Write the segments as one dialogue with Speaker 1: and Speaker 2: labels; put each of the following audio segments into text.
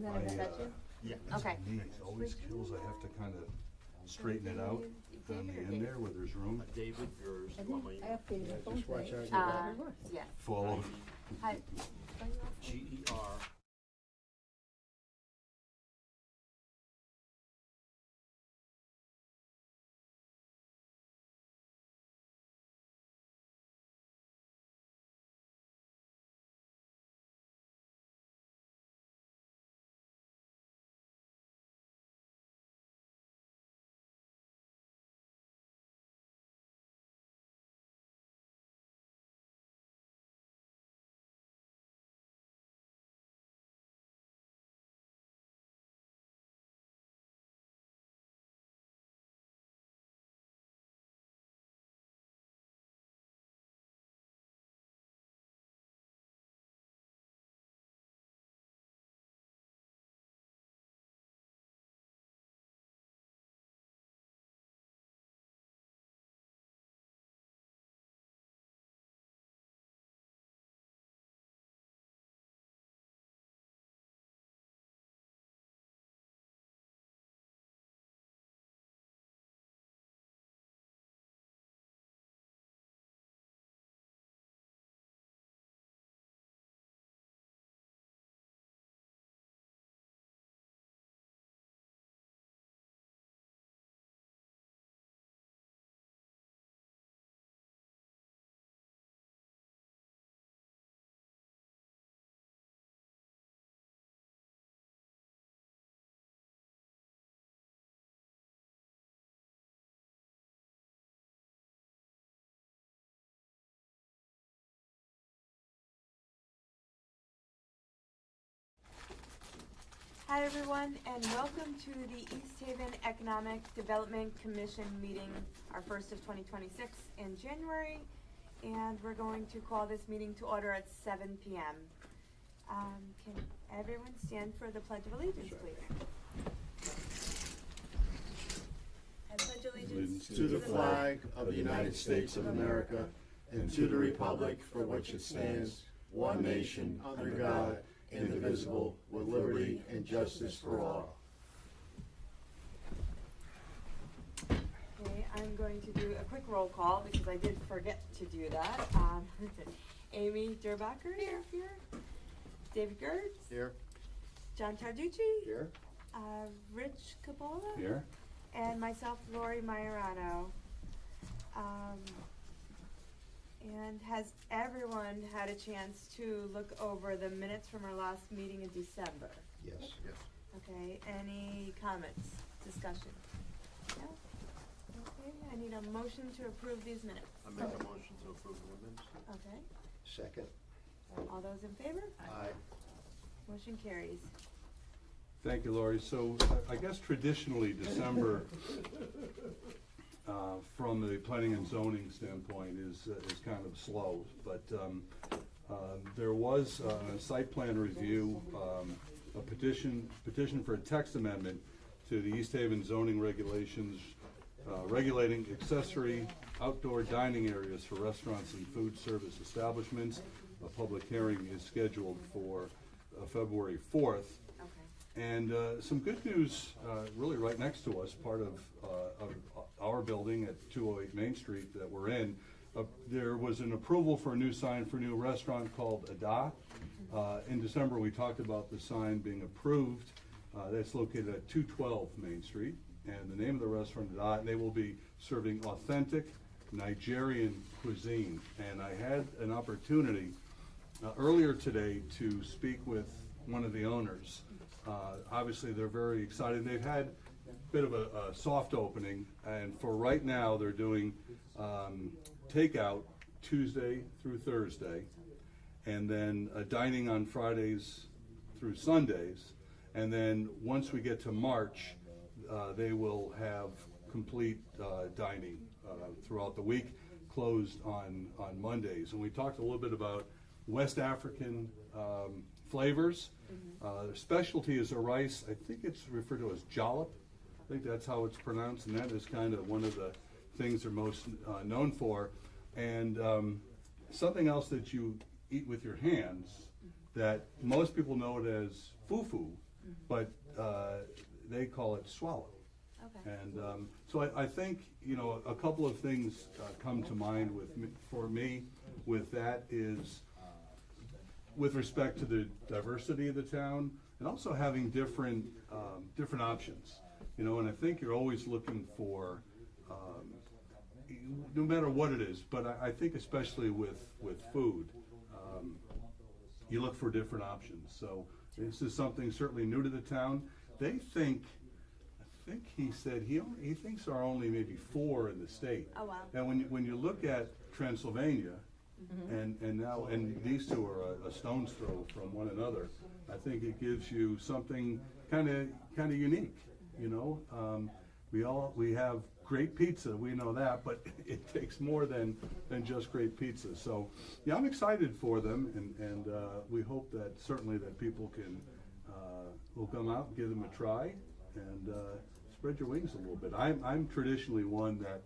Speaker 1: Is that you?
Speaker 2: Yeah.
Speaker 1: Okay.
Speaker 2: Me, it always kills, I have to kind of straighten it out on the end there where there's room.
Speaker 3: David, yours,
Speaker 1: I
Speaker 3: you want my
Speaker 1: think I
Speaker 3: email?
Speaker 1: updated my phone
Speaker 4: just watch
Speaker 1: today.
Speaker 4: out your
Speaker 1: Yes.
Speaker 2: Follow.
Speaker 1: Hi. Spell your last name?
Speaker 3: GER.
Speaker 5: Hi everyone, and welcome to the East Haven Economic Development Commission meeting, our first of 2026 in January, and we're going to call this meeting to order at 7 p.m. Can everyone stand for the Pledge of Allegiance, please? I pledge allegiance
Speaker 4: To the flag of the United States of America and to the republic for which it stands, one nation, under God, indivisible, with liberty and justice for all.
Speaker 5: Okay, I'm going to do a quick roll call because I did forget to do that. Amy Durbacher is here. David Gertz.
Speaker 4: Here.
Speaker 5: John Tarducci.
Speaker 4: Here.
Speaker 5: Rich Capola.
Speaker 2: Here?
Speaker 5: And myself, Lori Majorano. And has everyone had a chance to look over the minutes from our last meeting in December?
Speaker 4: Yes. Yes.
Speaker 5: Okay, any comments, discussion? No? Okay, I need a motion to approve these minutes.
Speaker 3: I make a motion to approve the minutes.
Speaker 5: Okay,
Speaker 4: Second.
Speaker 5: all those in favor?
Speaker 4: Aye.
Speaker 5: Motion carries.
Speaker 2: Thank you, Lori. So I guess traditionally December, from the planning and zoning standpoint, is kind of slow. But there was a site plan review, a petition for a text amendment to the East Haven zoning regulations regulating accessory outdoor dining areas for restaurants and food service establishments. A public hearing is scheduled for February 4th.
Speaker 5: Okay.
Speaker 2: And some good news, really right next to us, part of our building at 208 Main Street that we're in. There was an approval for a new sign for a new restaurant called Ada. In December, we talked about the sign being approved. That's located at 212 Main Street. And the name of the restaurant is Ada, and they will be serving authentic Nigerian cuisine. And I had an opportunity earlier today to speak with one of the owners. Obviously, they're very excited. They've had a bit of a soft opening, and for right now, they're doing takeout Tuesday through Thursday, and then dining on Fridays through Sundays. And then once we get to March, they will have complete dining throughout the week, closed on Mondays. And we talked a little bit about West African flavors. Their specialty is a rice. I think it's referred to as jalap. I think that's how it's pronounced, and that is kind of one of the things they're most known for. And something else that you eat with your hands that most people know it as fufu, but they call it Swallow.
Speaker 5: Okay.
Speaker 2: And so I think, you know, a couple of things come to mind for me with that is with respect to the diversity of the town and also having different options, you know, and I think you're always looking for, no matter what it is, but I think especially with food, you look for different options. So this is something certainly new to the town. They think, I think he said he thinks there are only maybe 4 in the state.
Speaker 5: Oh, wow.
Speaker 2: And when you look at Transylvania, and these two are a stone's throw from one another, I think it gives you something kind of unique. You know, we have great pizza, we know that, but it takes more than just great pizza. So yeah, I'm excited for them, and we hope that certainly that people will come out and give them a try and spread your wings a little bit. I'm traditionally one that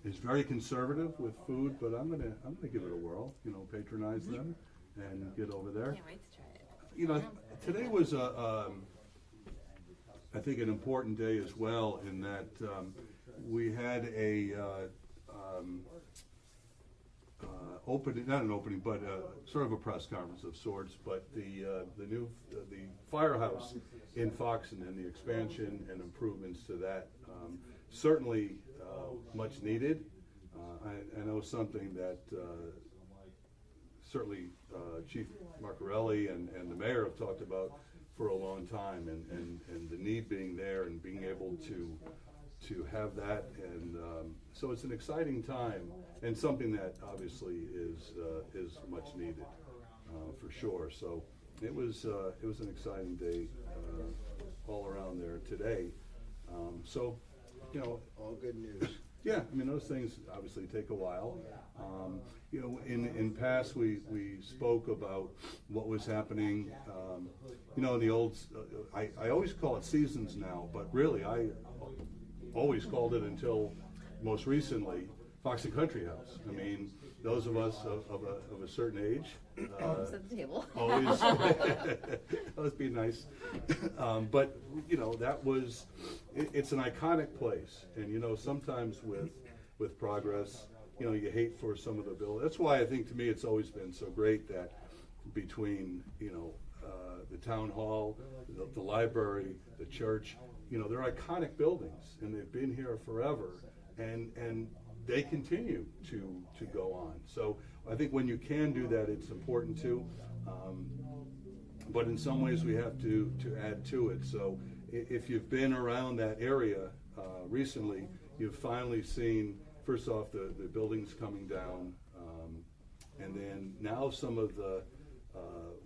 Speaker 2: is very conservative with food, but I'm gonna give it a whirl. You know, patronize them and get over there.
Speaker 5: Can't wait to try it.
Speaker 2: You know, today was I think an important day as well in that we had a not an opening, but sort of a press conference of sorts. But the firehouse in Foxton and the expansion and improvements to that certainly much needed. I know something that certainly Chief Marcarelli and the mayor have talked about for a long time, and the need being there and being able to have that, and so it's an exciting time and something that obviously is much needed for sure. So it was an exciting day all around there today. So, you know,
Speaker 4: All good news.
Speaker 2: yeah, I mean, those things obviously take a while. You know, in past, we spoke about what was happening, you know, in the old, I always call it seasons now, but really, I always called it until most recently, Foxton Country House. I mean, those of us of a certain age.
Speaker 1: Set the table.
Speaker 2: Always, let's be nice. But, you know, it's an iconic place. And, you know, sometimes with progress, you know, you hate for some of the buildings. That's why I think to me it's always been so great that between, you know, the town hall, the library, the church, you know, they're iconic buildings and they've been here forever. And they continue to go on. So I think when you can do that, it's important to. But in some ways, we have to add to it. So if you've been around that area recently, you've finally seen, first off, the buildings coming down, and then now some of the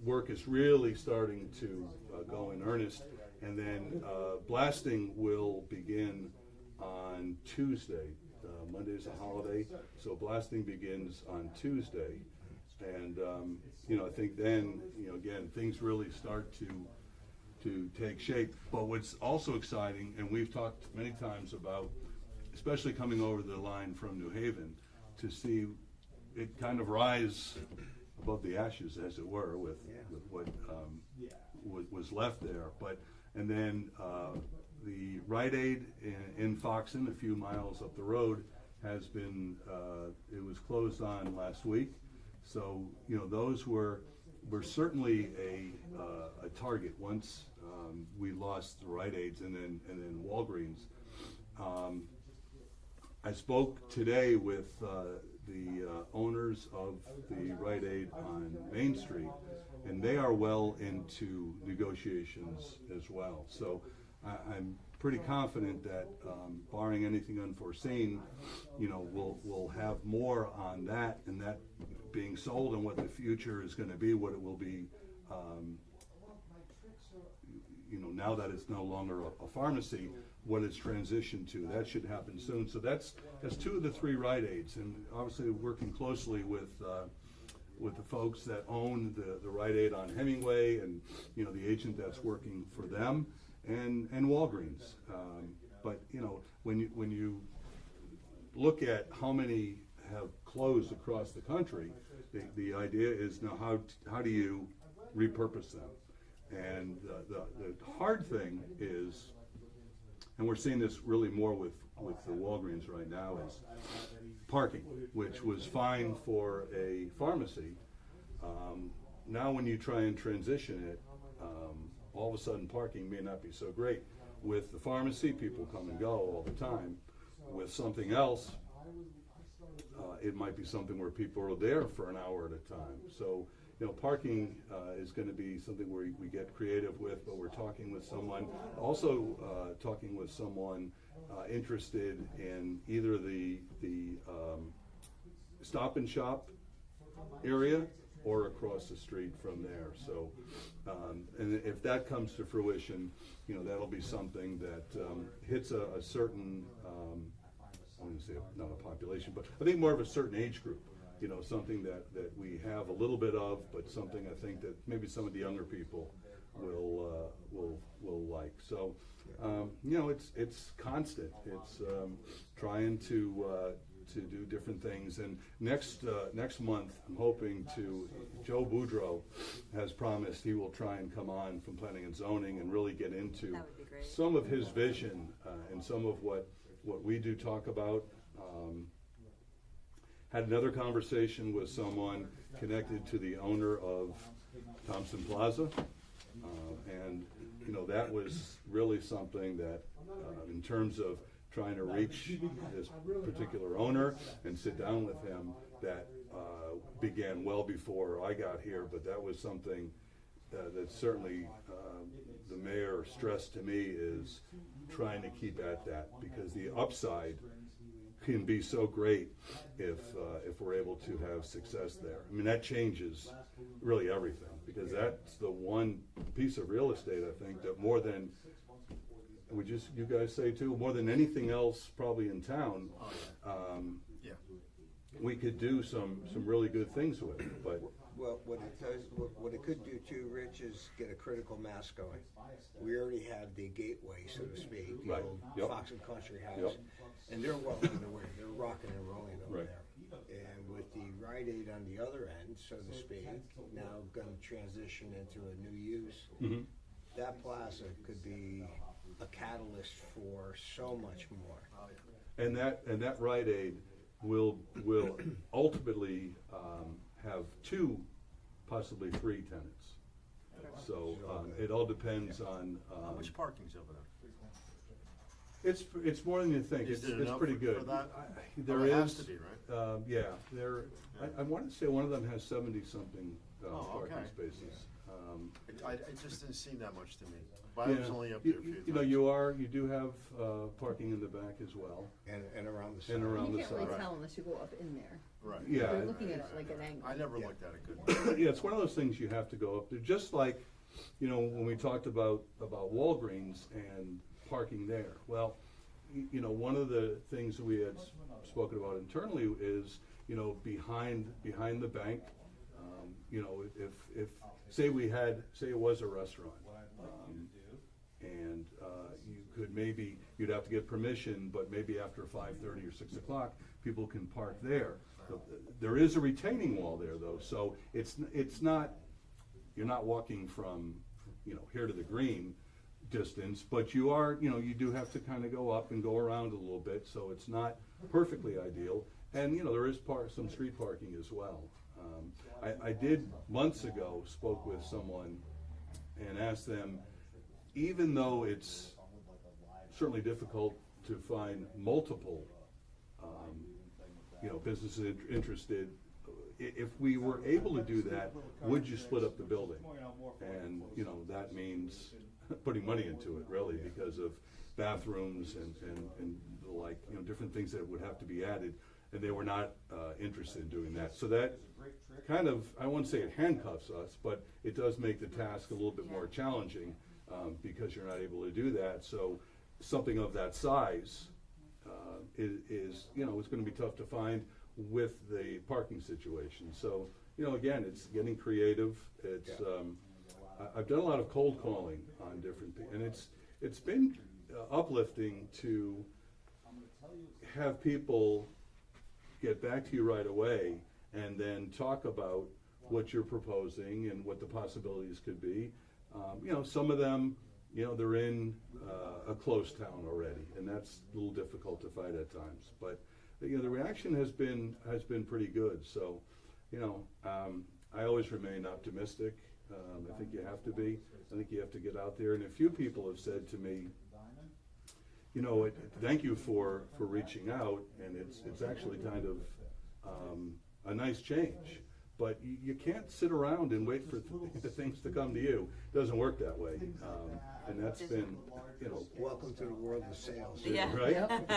Speaker 2: work is really starting to go in earnest. And then blasting will begin on Tuesday. Monday's a holiday, so blasting begins on Tuesday. And, you know, I think then, you know, again, things really start to take shape. But what's also exciting, and we've talked many times about, especially coming over the line from New Haven, to see it kind of rise above the ashes, as it were, with what was left there. And then the Rite Aid in Foxton, a few miles up the road, has been, it was closed on last week. So, you know, those were certainly a target once we lost the Rite Aids and then Walgreens. I spoke today with the owners of the Rite Aid on Main Street, and they are well into negotiations as well. So I'm pretty confident that, barring anything unforeseen, you know, we'll have more on that, and that being sold, and what the future is going to be, what it will be. You know, now that it's no longer a pharmacy, what it's transitioned to. That should happen soon. So that's 2 of the 3 Rite Aids, and obviously working closely with the folks that own the Rite Aid on Hemingway, and, you know, the agent that's working for them, and Walgreens. But, you know, when you look at how many have closed across the country, the idea is now how do you repurpose them? And the hard thing is, and we're seeing this really more with the Walgreens right now, is parking, which was fine for a pharmacy. Now when you try and transition it, all of a sudden parking may not be so great. With the pharmacy, people come and go all the time. With something else, it might be something where people are there for an hour at a time. So, parking is going to be something where we get creative with, but we're talking with someone, also talking with someone interested in either the Stop and Shop area or across the street from there. So, and if that comes to fruition, that'll be something that hits a certain, I wouldn't say not a population, but I think more of a certain age group. Something that we have a little bit of, but something I think that maybe some of the younger people will like. So, it's constant. It's trying to do different things. And next month, I'm hoping Joe Boudreau has promised he will try and come on from Planning and Zoning and really get into
Speaker 5: That would be great.
Speaker 2: some of his vision and some of what we do talk about. Had another conversation with someone connected to the owner of Thompson Plaza, and that was really something that, in terms of trying to reach this particular owner and sit down with him, that began well before I got here. But that was something that certainly the mayor stressed to me, is trying to keep at that, because the upside can be so great if we're able to have success there. I mean, that changes really everything, because that's the one piece of real estate, I think, that more than, you guys say too, more than anything else probably in town,
Speaker 3: Yeah.
Speaker 2: we could do some really good things with it. But
Speaker 6: Well, what it could do too, Rich, is get a critical mass going. We already have the gateway, so to speak, the
Speaker 2: Right.
Speaker 6: old
Speaker 2: Yep.
Speaker 6: Fox and Country House,
Speaker 2: Yep.
Speaker 6: and they're well underway. They're rocking and rolling over
Speaker 2: Right.
Speaker 6: there. And with the Rite Aid on the other end, so to speak, now going to transition into a new use, that plaza could be a catalyst for so much more.
Speaker 2: And that Rite Aid will ultimately have 2, possibly 3 tenants. So it all depends on.
Speaker 3: How much parking's over there?
Speaker 2: It's more than you think.
Speaker 3: Is
Speaker 2: It's
Speaker 3: there enough
Speaker 2: pretty
Speaker 3: for
Speaker 2: good.
Speaker 3: that?
Speaker 2: There
Speaker 3: Well, it has
Speaker 2: is.
Speaker 3: to be, right?
Speaker 2: Yeah, I want to say one of them has 70-something parking
Speaker 3: okay.
Speaker 2: spaces.
Speaker 3: It just didn't seem that much to me. But I was only up there a few times.
Speaker 2: You do have parking in the back as well.
Speaker 6: And around the side.
Speaker 2: And around
Speaker 1: You
Speaker 2: the
Speaker 1: can't really
Speaker 2: side.
Speaker 1: tell unless you go up in there.
Speaker 3: Right.
Speaker 2: Yeah.
Speaker 1: You're looking at it like an angle.
Speaker 3: I never looked at it good.
Speaker 2: Yeah, it's one of those things you have to go up there, just like, when we talked about Walgreens and parking there. Well, one of the things that we had spoken about internally is, behind the bank, if say it was a restaurant, and you could you'd have to get permission, but maybe after 5:30 or 6 o'clock, people can park there. There is a retaining wall there though, so it's not, you're not walking from, here to the green distance, but you are, you do have to kind of go up and go around a little bit, so it's not perfectly ideal. And, there is some street parking as well. I did months ago spoke with someone and asked them, even though it's certainly difficult to find multiple, businesses interested, if we were able to do that, would you split up the building? And, that means putting money into it, really, because of bathrooms and the like, different things that would have to be added, and they were not interested in doing that. So that kind of, I won't say it handcuffs us, but it does make the task a little bit more challenging, because you're not able to do that. So something of that size is it's going to be tough to find with the parking situation. So, again, it's getting creative. It's I've done a lot of cold calling on different things, and it's been uplifting to have people get back to you right away and then talk about what you're proposing and what the possibilities could be. You know, some of them, you know, they're in a close town already, and that's a little difficult to fight at times. But you know, the reaction has been pretty good. So, you know, I always remain optimistic. I think you have to be. I think you have to get out there. And a few people have said to me, you know, thank you for reaching out, and it's actually kind of a nice change. But you can't sit around and wait for things to come to you. It doesn't work that way. And that's been, you know.
Speaker 6: Welcome to the world of sales.
Speaker 5: Yeah.
Speaker 2: Right?
Speaker 1: Yep.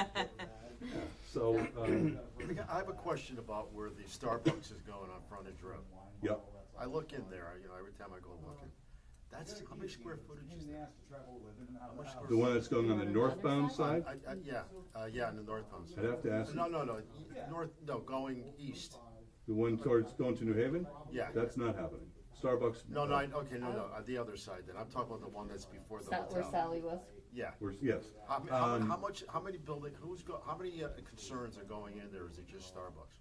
Speaker 2: Yeah. So,
Speaker 3: I have a question about where the Starbucks is going on Frontage Road.
Speaker 2: yep.
Speaker 3: I look in there, you know, every time I go looking. That's, how many square footage is that? How much square
Speaker 2: The one that's going on the northbound side,
Speaker 3: Yeah, yeah, in the northbound
Speaker 2: I'd
Speaker 3: side.
Speaker 2: have to ask.
Speaker 3: No, going east.
Speaker 2: The one towards going to New Haven?
Speaker 3: Yeah.
Speaker 2: That's not happening. Starbucks.
Speaker 3: No, the other side then. I'm talking about the one that's before the
Speaker 1: Where
Speaker 3: hotel.
Speaker 1: Sally was.
Speaker 3: Yeah.
Speaker 2: Yes.
Speaker 3: How many building, how many concerns are going in there? Is it just Starbucks?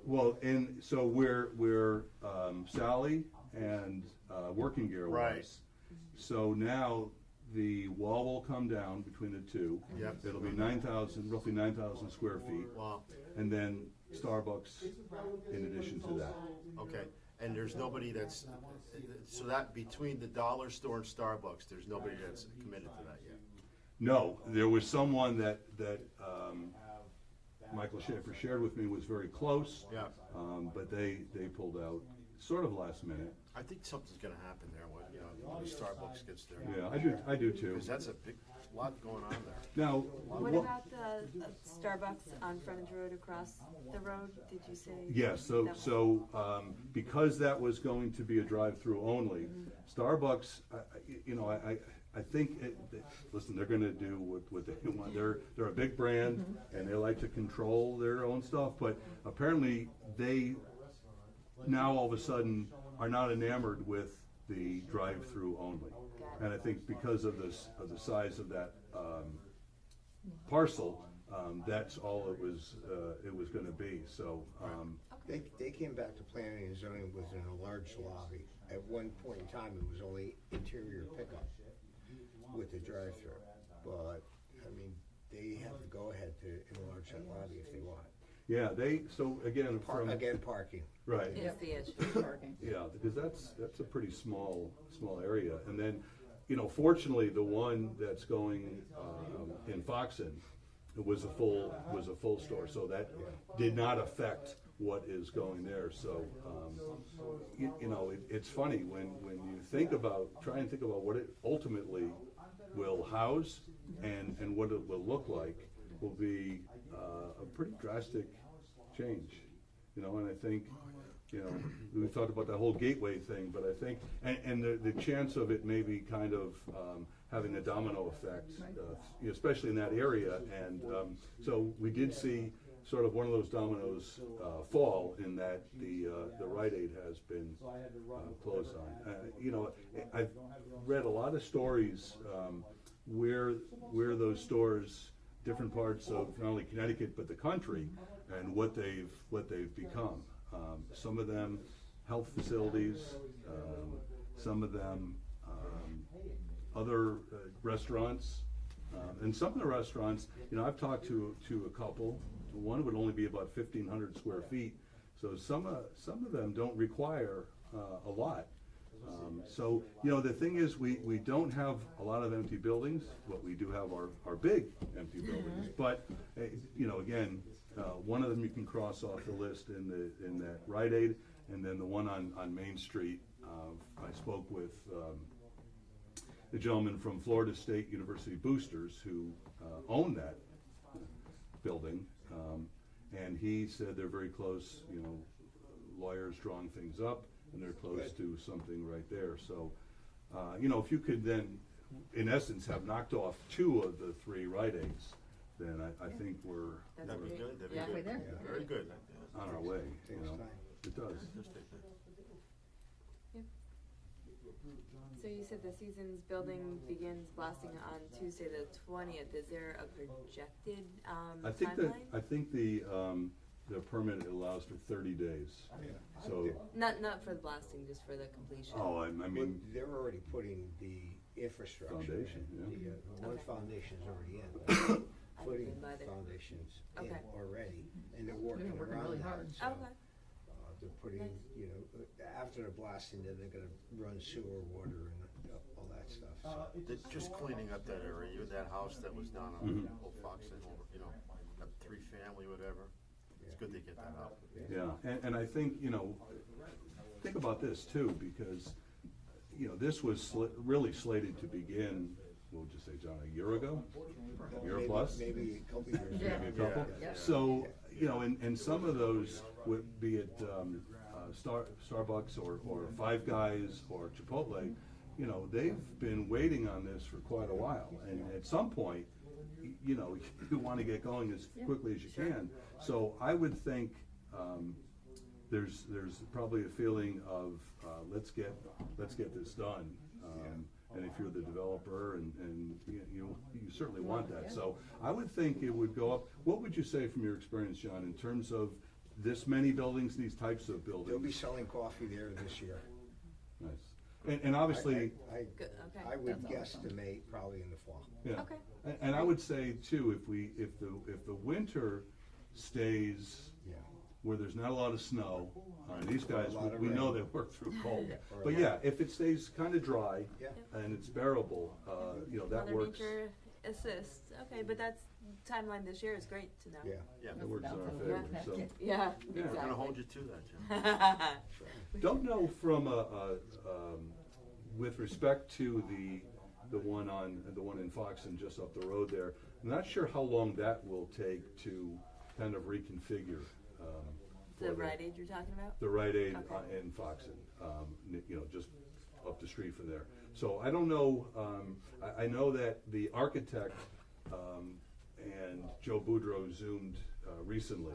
Speaker 2: Well, and so where Sally and Working Gear was.
Speaker 3: Right.
Speaker 2: So now the wall will come down between the two.
Speaker 3: Yep.
Speaker 2: It'll be roughly 9,000 square feet.
Speaker 3: Wow,
Speaker 2: And then Starbucks in addition to that.
Speaker 3: okay. And there's nobody that's, so that between the dollar store and Starbucks, there's nobody that's committed to that yet?
Speaker 2: No, there was someone that Michael Schaefer shared with me was very close.
Speaker 3: Yeah.
Speaker 2: But they pulled out sort of last minute.
Speaker 3: I think something's gonna happen there when, you know, when Starbucks gets there.
Speaker 2: Yeah, I do too.
Speaker 3: Because that's a big, lot going on there.
Speaker 2: Now,
Speaker 5: What about the Starbucks on Frontage Road across the road, did you say?
Speaker 2: yes,
Speaker 5: That-
Speaker 2: because that was going to be a drive-through only, Starbucks, you know, I think, listen, they're gonna do what they want. They're a big brand, and they like to control their own stuff, but apparently they now all of a sudden are not enamored with the drive-through only. And I think because of the size of that parcel, that's all it was gonna be, so.
Speaker 6: They came back to planning and zoning with an enlarged lobby. At one point in time, it was only interior pickup with the drive-through. But, I mean, they have to go ahead to enlarge that lobby if they want.
Speaker 2: Yeah, so again, from.
Speaker 6: Again, parking.
Speaker 2: Right.
Speaker 5: Is the issue.
Speaker 1: Parking.
Speaker 2: Yeah, because that's a pretty small area. And then, you know, fortunately, the one that's going in Foxen was a full store, so that did not affect what is going there. So, you know, it's funny when you try and think about what it ultimately will house and what it will look like, will be a pretty drastic change. You know, and I think, you know, we've talked about that whole gateway thing, but I think, and the chance of it maybe kind of having a domino effect, especially in that area. And so we did see sort of one of those dominoes fall in that the Rite Aid has been closed on. You know, I've read a lot of stories where those stores, different parts of not only Connecticut but the country, and what they've become. Some of them health facilities, some of them other restaurants, and some of the restaurants, you know, I've talked to a couple. One would only be about 1,500 square feet, so some of them don't require a lot. So, you know, the thing is, we don't have a lot of empty buildings. What we do have are big empty buildings. But, you know, again, one of them you can cross off the list in that Rite Aid, and then the one on Main Street. I spoke with the gentleman from Florida State University Boosters who own that building, and he said they're very close. You know, lawyers drawing things up, and they're close to something right there. So, you know, if you could then, in essence, have knocked off 2 of the 3 Rite Aids, then I think we're
Speaker 3: That'd be good, that'd be
Speaker 1: Yeah,
Speaker 3: good.
Speaker 1: we're there.
Speaker 3: Very good.
Speaker 2: on our way, you know. It does.
Speaker 5: So you said the Seasons building begins blasting on Tuesday the 20th. Is there a projected
Speaker 2: I think
Speaker 5: timeline?
Speaker 2: I think the the permit allows for 30 days. So,
Speaker 5: Not for the blasting, just for the completion.
Speaker 2: oh, I
Speaker 6: But
Speaker 2: mean,
Speaker 6: they're already putting the infrastructure
Speaker 2: Foundation,
Speaker 6: in.
Speaker 2: yeah.
Speaker 6: The one
Speaker 5: Okay.
Speaker 6: foundation's already in.
Speaker 5: I
Speaker 6: Footing
Speaker 5: didn't buy there.
Speaker 6: foundations in
Speaker 5: Okay.
Speaker 6: already, and they're
Speaker 1: They're
Speaker 6: working
Speaker 1: working
Speaker 6: around
Speaker 1: really
Speaker 6: that.
Speaker 1: hard.
Speaker 6: So,
Speaker 5: Okay.
Speaker 6: they're putting,
Speaker 5: Nice.
Speaker 6: you know, after the blasting, then they're gonna run sewer, water, and all that stuff, so.
Speaker 3: They're just cleaning up that area, you had that house that was down on
Speaker 2: Mhm.
Speaker 3: Old Fox, you know, that 3-family, whatever. It's good they get that out.
Speaker 2: yeah, and I think, you know, think about this too, because, you know, this was really slated to begin, what would you say, John, a year ago? A year
Speaker 6: Maybe-
Speaker 2: plus?
Speaker 6: Maybe a couple years.
Speaker 1: Yeah.
Speaker 2: Maybe a couple?
Speaker 1: Yeah.
Speaker 2: So, you know, and some of those would be it Starbucks or Five Guys or Chipotle, you know, they've been waiting on this for quite a while. And at some point, you know, you want to get going as quickly as you can. So I would think there's probably a feeling of let's get this done. And if you're the developer and you certainly want that. So I would think it would go up. What would you say from your experience, John, in terms of this many buildings, these types of buildings?
Speaker 6: They'll be selling coffee there this year.
Speaker 2: Nice. And obviously,
Speaker 5: Good, okay.
Speaker 6: I would
Speaker 1: That's awesome.
Speaker 6: guesstimate probably in the fall.
Speaker 2: yeah.
Speaker 5: Okay.
Speaker 2: And I would say too, if the winter stays
Speaker 6: Yeah.
Speaker 2: where there's not a lot of snow, these guys,
Speaker 6: A lot of
Speaker 2: we know
Speaker 6: rain.
Speaker 2: they work through cold.
Speaker 6: Or a
Speaker 2: But
Speaker 6: lot.
Speaker 2: yeah, if it stays kind of dry
Speaker 6: Yeah.
Speaker 2: and it's bearable, you know, that
Speaker 5: Mother
Speaker 2: works.
Speaker 5: Nature assists. Okay, but that's timeline this year is great to know.
Speaker 6: Yeah.
Speaker 3: Yeah,
Speaker 2: That works in our
Speaker 1: That's
Speaker 2: favor,
Speaker 1: about
Speaker 2: so.
Speaker 1: it.
Speaker 5: Yeah,
Speaker 2: Yeah.
Speaker 3: we're gonna
Speaker 5: exactly.
Speaker 3: hold you to that, Jim.
Speaker 2: Don't know from with respect to the one in Foxton just up the road there. I'm not sure how long that will take to kind of reconfigure.
Speaker 5: The
Speaker 2: for
Speaker 5: Rite Aid you're talking about?
Speaker 2: The Rite Aid
Speaker 5: Okay.
Speaker 2: in Foxton, you know, just up the street from there. So I don't know. I know that the architect and Joe Boudreau Zoomed recently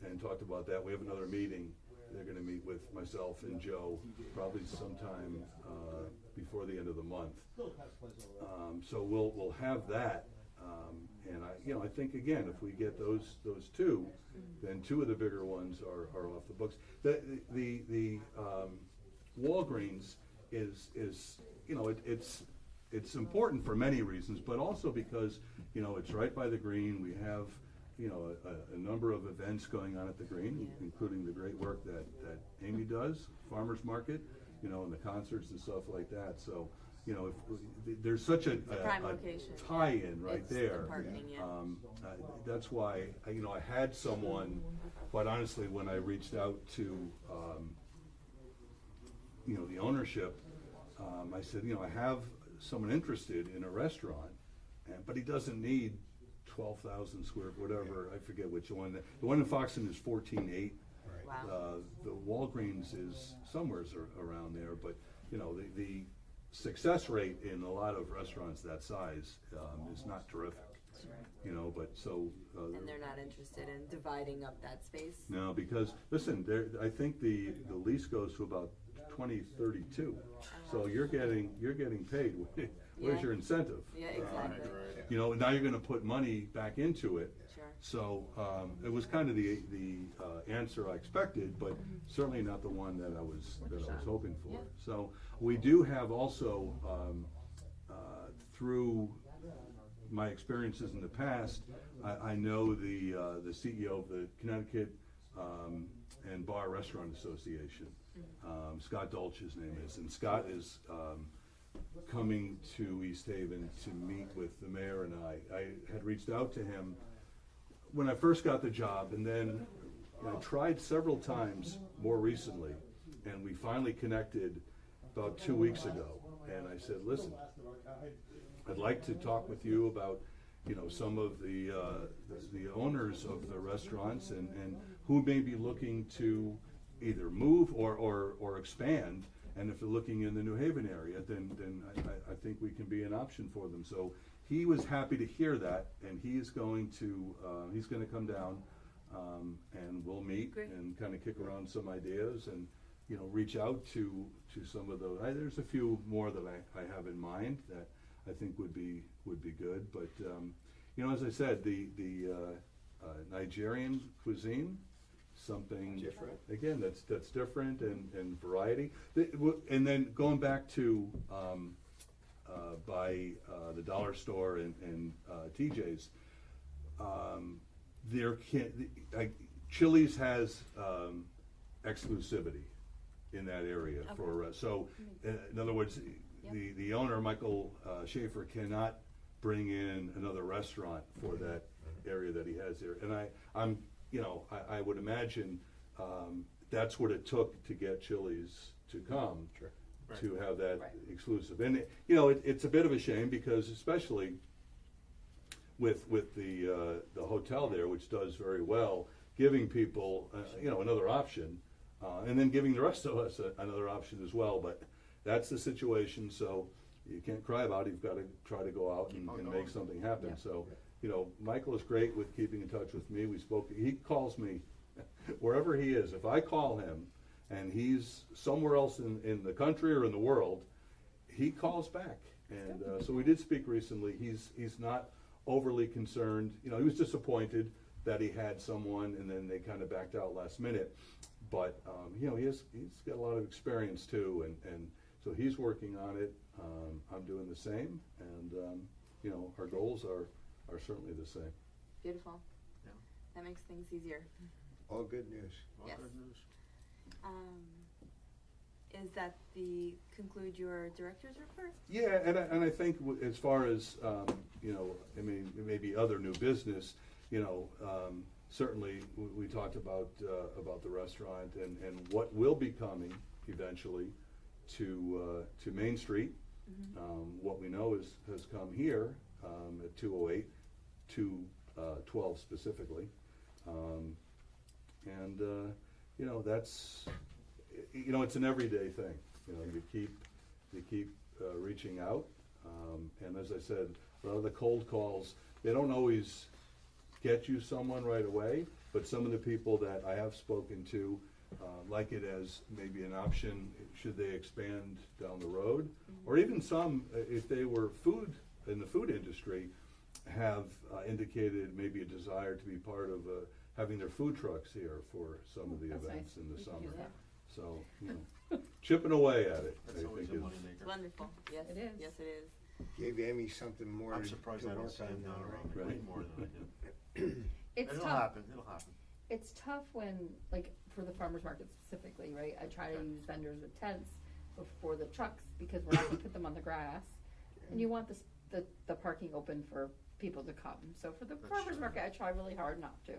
Speaker 2: and talked about that. We have another meeting. They're going to meet with myself and Joe probably sometime before the end of the month. So we'll have that, and I think again, if we get those two, then two of the bigger ones are off the books. The Walgreens is you know it's important for many reasons, but also because you know it's right by the green. We have you know a number of events going on at the green, including the great work that Amy does, farmers market, you know, and the concerts and stuff like that. So you know if there's such a
Speaker 5: prime location.
Speaker 2: tie-in right
Speaker 5: It's the
Speaker 2: there.
Speaker 5: parking, yeah.
Speaker 2: That's why you know I had someone, quite honestly, when I reached out to you know the ownership, I said, you know, I have someone interested in a restaurant, but he doesn't need 12,000 square, whatever, I forget which one. The one in Foxton is 14.8.
Speaker 6: Right.
Speaker 5: Wow.
Speaker 2: The Walgreens is somewhere around there, but, you know, the success rate in a lot of restaurants that size is not terrific, you know, but so.
Speaker 5: And they're not interested in dividing up that space?
Speaker 2: No, because, listen, I think the lease goes to about 2032, so you're getting paid. Where's
Speaker 5: Yeah.
Speaker 2: your incentive?
Speaker 5: Yeah, exactly.
Speaker 2: You know, now you're gonna put money back into it.
Speaker 5: Sure.
Speaker 2: So, it was kind of the answer I expected, but certainly not the one that I was hoping for.
Speaker 5: Yeah.
Speaker 2: So, we do have also, through my experiences in the past, I know the CEO of the Connecticut and Bar Restaurant Association. Scott Dolch, his name is, and Scott is coming to East Haven to meet with the mayor and I had reached out to him when I first got the job, and then I tried several times more recently, and we finally connected about 2 weeks ago. And I said, listen, I'd like to talk with you about, you know, some of the owners of the restaurants and who may be looking to either move or expand. And if they're looking in the New Haven area, then I think we can be an option for them. So he was happy to hear that, and he's going to come down and we'll meet
Speaker 5: Great.
Speaker 2: and kind of kick around some ideas and, you know, reach out to some of those. There's a few more that I have in mind that I think would be good. But you know, as I said, the Nigerian cuisine something
Speaker 6: Different.
Speaker 2: again, that's different and variety. And then going back to by the dollar store and TJ's, there Chili's has exclusivity in that area for so. In other words, the owner Michael Schaefer cannot bring in another restaurant for that area that he has there, and I'm I would imagine that's what it took to get Chili's to come to have that exclusive. And it's a bit of a shame because especially with the hotel there, which does very well, giving people another option, and then giving the rest of us another option as well. But that's the situation. So you can't cry about it. You've got to try to go out and make something happen.
Speaker 1: Yeah.
Speaker 2: So Michael is great with keeping in touch with me. He calls me wherever he is. If I call him and he's somewhere else in the country or in the world, he calls back. And so we did speak recently. He's not overly concerned. He was disappointed that he had someone and then they kind of backed out last minute. But he's got a lot of experience too, and so he's working on it. I'm doing the same, and our goals are certainly the same.
Speaker 5: Beautiful.
Speaker 3: Yeah.
Speaker 5: That makes things easier.
Speaker 6: All good news.
Speaker 3: All
Speaker 5: Yes.
Speaker 3: good news.
Speaker 5: Is that conclude your director's report?
Speaker 2: Yeah, and I think as far as maybe other new business, certainly we talked about the restaurant and what will be coming eventually to Main Street. What we know has come here at 208, 212 specifically, and that's it's an everyday thing. You keep reaching out, and as I said, a lot of the cold calls, they don't always get you someone right away, but some of the people that I have spoken to like it as maybe an option should they expand down the road, or even some, if they were in the food industry, have indicated maybe a desire to be part of having their food trucks here for some of the
Speaker 1: That's
Speaker 2: events
Speaker 1: nice.
Speaker 2: in the
Speaker 1: We can
Speaker 2: summer.
Speaker 1: use that.
Speaker 2: So, chipping away at it,
Speaker 3: That's
Speaker 2: I
Speaker 3: always
Speaker 2: think
Speaker 3: a
Speaker 2: is.
Speaker 3: moneymaker.
Speaker 5: Wonderful. Yes,
Speaker 1: It is.
Speaker 5: Yes, it is.
Speaker 6: Gave Amy something more
Speaker 3: I'm
Speaker 6: to
Speaker 3: surprised I
Speaker 6: work
Speaker 3: don't see him
Speaker 6: on
Speaker 3: down
Speaker 6: now,
Speaker 3: around
Speaker 6: right?
Speaker 3: way
Speaker 2: Right.
Speaker 3: more than I do.
Speaker 1: It's
Speaker 3: It'll
Speaker 1: tough.
Speaker 3: happen, it'll happen.
Speaker 1: It's tough when, like, for the farmer's market specifically, right? I try to use vendors with tents before the trucks because we're not gonna put them on the grass. And you want the parking open for people to come. So for the
Speaker 3: That's
Speaker 1: farmer's
Speaker 3: true.
Speaker 1: market, I try really hard not to.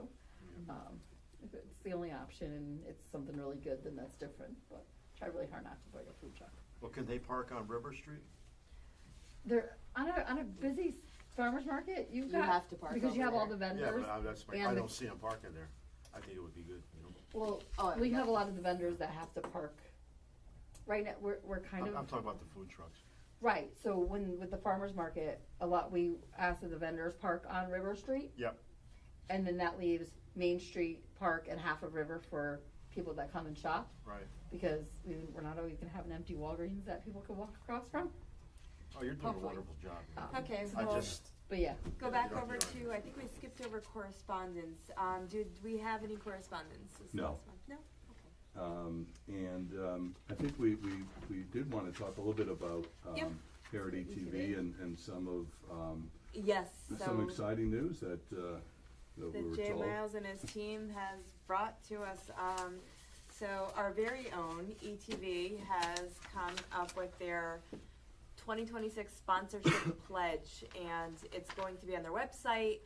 Speaker 1: If it's the only option and it's something really good, then that's different, but try really hard not to put a food truck.
Speaker 3: Well, can they park on River Street?
Speaker 1: They're, on a busy farmer's market, you've
Speaker 5: You
Speaker 1: got.
Speaker 5: have to park
Speaker 1: because you
Speaker 5: over
Speaker 1: have all
Speaker 5: there.
Speaker 1: the
Speaker 3: Yeah,
Speaker 1: vendors.
Speaker 3: but that's
Speaker 1: and
Speaker 3: I
Speaker 1: the-
Speaker 3: don't see them parking there. I think it would be good,
Speaker 1: Well,
Speaker 5: Oh,
Speaker 1: we
Speaker 5: yeah.
Speaker 1: have a lot of the vendors that have to park. Right now, we're kind of.
Speaker 3: I'm talking about the food trucks.
Speaker 1: Right, so with the farmer's market, we ask that the vendors park on River Street.
Speaker 3: Yep.
Speaker 1: And then that leaves Main Street Park and half of River for people that come and shop,
Speaker 3: Right.
Speaker 1: because we're not always gonna have an empty Walgreens that people can walk across from.
Speaker 3: Oh, you're doing
Speaker 1: Hopefully.
Speaker 3: a wonderful job.
Speaker 5: Okay,
Speaker 3: I
Speaker 5: well,
Speaker 3: just,
Speaker 1: But yeah,
Speaker 5: go back
Speaker 3: You're
Speaker 5: over
Speaker 3: right.
Speaker 5: to, I think we skipped over correspondence. Did we have any correspondence this
Speaker 2: No.
Speaker 5: last month? No?
Speaker 2: I think we did want to talk a little bit about
Speaker 5: Yep.
Speaker 2: Parity TV and some of
Speaker 5: Yes,
Speaker 2: some
Speaker 5: so
Speaker 2: exciting news that we
Speaker 5: that
Speaker 2: were
Speaker 5: Jay
Speaker 2: told.
Speaker 5: Miles and his team has brought to us. So our very own ETV has come up with their 2026 sponsorship pledge, and it's going to be on their website.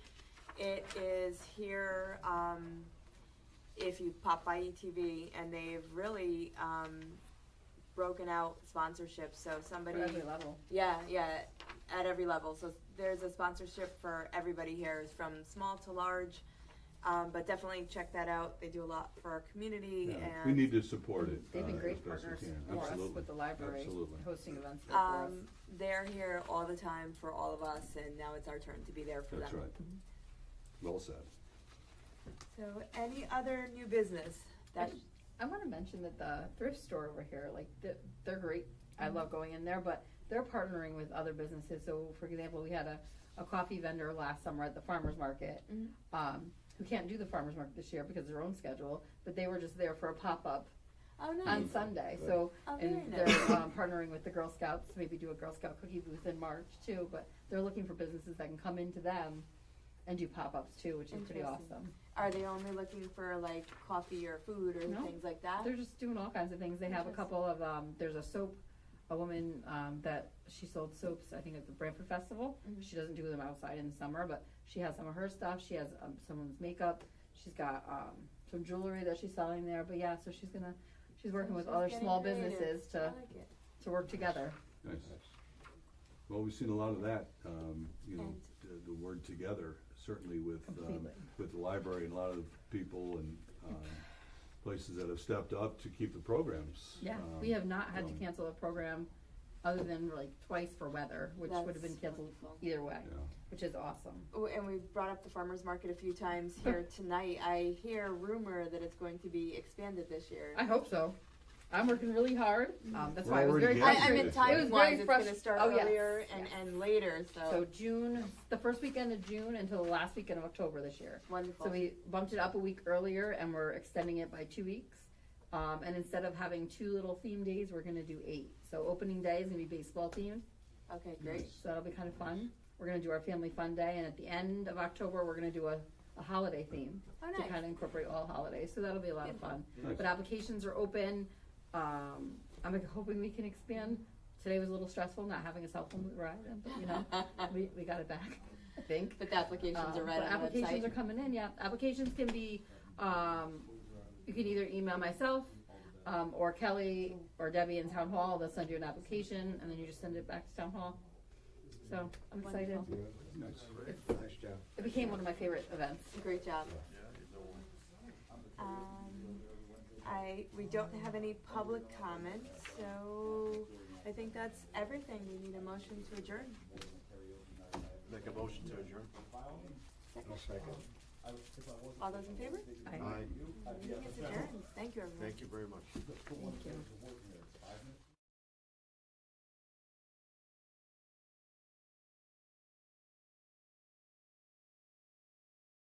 Speaker 5: It is here, if you pop by ETV, and they've really broken out sponsorships, so somebody.
Speaker 1: for every level.
Speaker 5: Yeah, at every level. So there's a sponsorship for everybody here, from small to large. But definitely check that out. They do a lot for our community,
Speaker 2: Yeah,
Speaker 5: and
Speaker 2: we need to support it.
Speaker 1: They've been
Speaker 2: as
Speaker 1: great
Speaker 2: best we
Speaker 1: partners
Speaker 2: can.
Speaker 1: for us
Speaker 2: Absolutely.
Speaker 1: with the library,
Speaker 2: Absolutely.
Speaker 1: hosting events there for us.
Speaker 5: they're here all the time for all of us, and now it's our turn to be there for
Speaker 2: That's
Speaker 5: them.
Speaker 2: right. Well said.
Speaker 5: So, any other new business that?
Speaker 1: I want to mention that the thrift store over here, like, they're great. I love going in there, but they're partnering with other businesses. So, for example, we had a coffee vendor last summer at the farmer's market. who can't do the farmer's market this year because of their own schedule, but they were just there for a pop-up
Speaker 5: Oh, nice.
Speaker 1: on Sunday, so,
Speaker 5: Oh,
Speaker 1: and
Speaker 5: very
Speaker 1: they're
Speaker 5: nice.
Speaker 1: partnering with the Girl Scouts, to maybe do a Girl Scout cookie booth in March too, but they're looking for businesses that can come into them and do pop-ups too, which is pretty
Speaker 5: Interesting.
Speaker 1: awesome.
Speaker 5: Are they only looking for like coffee or food or
Speaker 1: No.
Speaker 5: things like that?
Speaker 1: They're just doing all kinds of things. They have a couple of, there's a soap, a woman, that she sold soaps, I think at the Brantford Festival.
Speaker 5: Mhm.
Speaker 1: She doesn't do them outside in the summer, but she has some of her stuff. She has, someone's makeup. She's got, some jewelry that she's selling there, but yeah, so she's working with
Speaker 5: She's
Speaker 1: other
Speaker 5: getting
Speaker 1: small
Speaker 5: creative.
Speaker 1: businesses
Speaker 5: I
Speaker 1: to,
Speaker 5: like it.
Speaker 1: to work together.
Speaker 2: Nice. Well, we've seen a lot of that, you know,
Speaker 5: And-
Speaker 2: the word together, certainly with
Speaker 1: Completely.
Speaker 2: the library and a lot of people and, places that have stepped up to keep the programs.
Speaker 1: Yeah, we have not had to
Speaker 2: going.
Speaker 1: cancel a program other than like twice for weather, which would have been
Speaker 5: That's
Speaker 1: canceled
Speaker 5: wonderful.
Speaker 1: either way,
Speaker 2: Yeah.
Speaker 1: which is awesome.
Speaker 5: Oh, and we brought up the farmer's market a few times here tonight. I hear rumor that it's going to be expanded this year.
Speaker 1: I hope so. I'm working really hard. That's
Speaker 2: We're
Speaker 1: why I was
Speaker 2: already
Speaker 1: very
Speaker 2: getting
Speaker 5: I
Speaker 2: it.
Speaker 5: mean,
Speaker 1: frustrated.
Speaker 5: time
Speaker 1: It was
Speaker 5: wise,
Speaker 1: very
Speaker 5: it's gonna start
Speaker 1: oh, yes,
Speaker 5: earlier
Speaker 1: yes.
Speaker 5: and later,
Speaker 1: So June, the first weekend of June until the last weekend of October this year.
Speaker 5: wonderful.
Speaker 1: So we bumped it up a week earlier and we're extending it by 2 weeks. And instead of having 2 little theme days, we're gonna do 8. So opening day is gonna be baseball themed,
Speaker 5: Okay, great.
Speaker 1: so that'll be kind of fun. We're gonna do our family fun day, and at the end of October, we're gonna do a holiday theme
Speaker 5: Oh,
Speaker 1: to
Speaker 5: nice.
Speaker 1: kind of incorporate all holidays, so that'll be a lot of fun.
Speaker 2: Nice.
Speaker 1: But applications are open. I'm hoping we can expand. Today was a little stressful not having a cell phone ride, but you know, we got it back, I think.
Speaker 5: But the applications are right
Speaker 1: But
Speaker 5: on the
Speaker 1: applications
Speaker 5: website.
Speaker 1: are coming in, yeah. Applications can be, you can either email myself, or Kelly or Debbie in Town Hall. They'll send you an application and then you just send it back to Town Hall. So I'm excited.
Speaker 5: Wonderful.
Speaker 2: Nice.
Speaker 6: Nice job.
Speaker 1: It became one of my favorite events.
Speaker 5: Great job. We don't have any public comments, so I think that's everything. We need a motion to adjourn.
Speaker 3: Make a motion to adjourn.
Speaker 6: I'll second.
Speaker 5: All those in favor?
Speaker 1: I-
Speaker 3: Aye.
Speaker 5: Meeting is adjourned. Thank you, everyone.
Speaker 3: Thank you very much.
Speaker 1: Thank you.